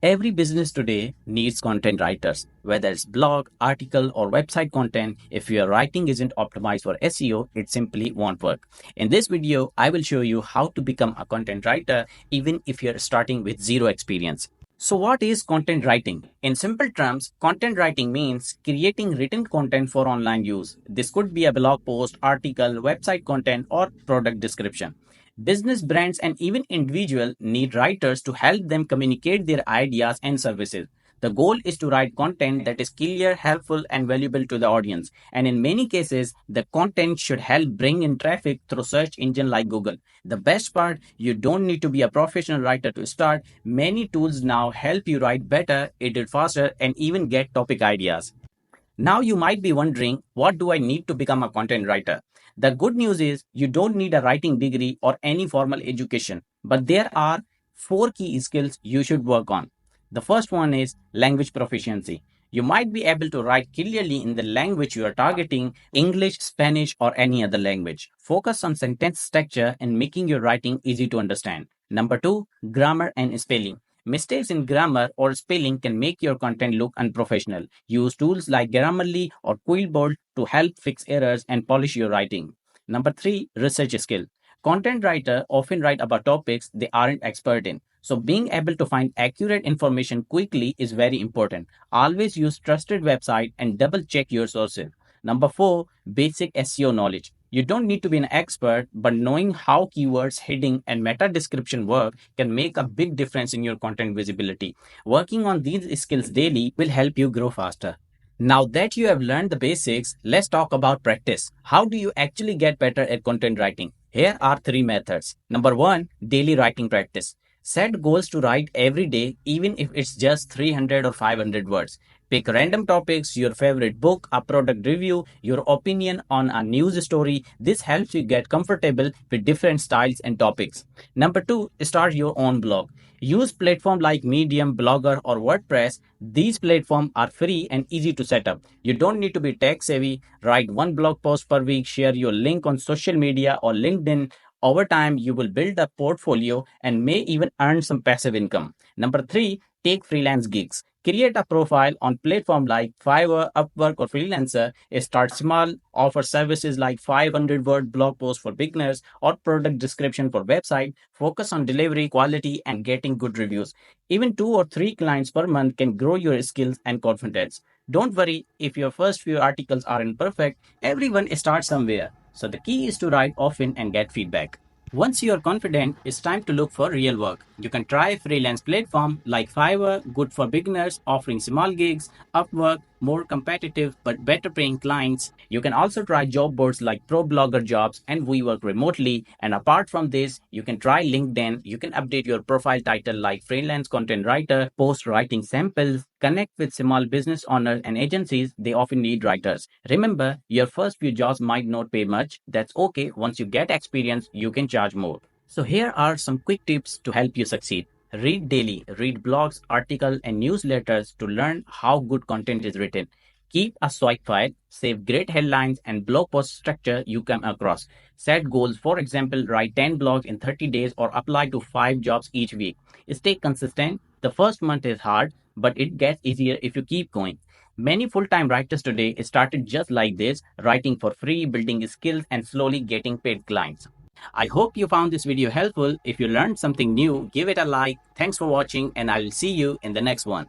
Every business today needs content writers, whether it's blog, article, or website content. If your writing isn't optimized for SEO, it simply won't work. In this video, I will show you how to become a content writer even if you're starting with zero experience. So what is content writing? In simple terms, content writing means creating written content for online use. This could be a blog post, article, website content, or product description. Business brands and even individuals need writers to help them communicate their ideas and services. The goal is to write content that is clear, helpful, and valuable to the audience. And in many cases, the content should help bring in traffic through search engine like Google. The best part, you don't need to be a professional writer to start. Many tools now help you write better, edit faster, and even get topic ideas. Now you might be wondering, what do I need to become a content writer? The good news is you don't need a writing degree or any formal education, but there are four key skills you should work on. The first one is language proficiency. You might be able to write clearly in the language you are targeting, English, Spanish, or any other language. Focus on sentence structure and making your writing easy to understand. Number two, grammar and spelling. Mistakes in grammar or spelling can make your content look unprofessional. Use tools like Grammarly or Quillboard to help fix errors and polish your writing. Number three, research skill. Content writers often write about topics they aren't expert in. So being able to find accurate information quickly is very important. Always use trusted website and double check your sources. Number four, basic SEO knowledge. You don't need to be an expert, but knowing how keywords, heading, and meta description work can make a big difference in your content visibility. Working on these skills daily will help you grow faster. Now that you have learned the basics, let's talk about practice. How do you actually get better at content writing? Here are three methods. Number one, daily writing practice. Set goals to write every day, even if it's just 300 or 500 words. Pick random topics, your favorite book, a product review, your opinion on a news story. This helps you get comfortable with different styles and topics. Number two, start your own blog. Use platforms like Medium, Blogger, or WordPress. These platforms are free and easy to set up. You don't need to be tech savvy. Write one blog post per week, share your link on social media or LinkedIn. Over time, you will build a portfolio and may even earn some passive income. Number three, take freelance gigs. Create a profile on platforms like Fiverr, Upwork, or Freelancer. Start small, offer services like 500-word blog posts for beginners or product description for website. Focus on delivery, quality, and getting good reviews. Even 2 or 3 clients per month can grow your skills and confidence. Don't worry if your first few articles aren't perfect. Everyone starts somewhere. So the key is to write often and get feedback. Once you are confident, it's time to look for real work. You can try freelance platform like Fiverr, good for beginners, offering small gigs, Upwork, more competitive but better paying clients. You can also try job boards like Pro Blogger Jobs and We Work Remotely. And apart from this, you can try LinkedIn. You can update your profile title like freelance content writer, post writing samples, connect with small business owners and agencies. They often need writers. Remember, your first few jobs might not pay much. That's okay. Once you get experience, you can charge more. So here are some quick tips to help you succeed. Read daily. Read blogs, articles, and newsletters to learn how good content is written. Keep a swipe file. Save great headlines and blog post structure you come across. Set goals. For example, write 10 blogs in 30 days or apply to 5 jobs each week. Stay consistent. The first month is hard, but it gets easier if you keep going. Many full-time writers today started just like this, writing for free, building skills, and slowly getting paid clients. I hope you found this video helpful. If you learned something new, give it a like. Thanks for watching, and I will see you in the next one.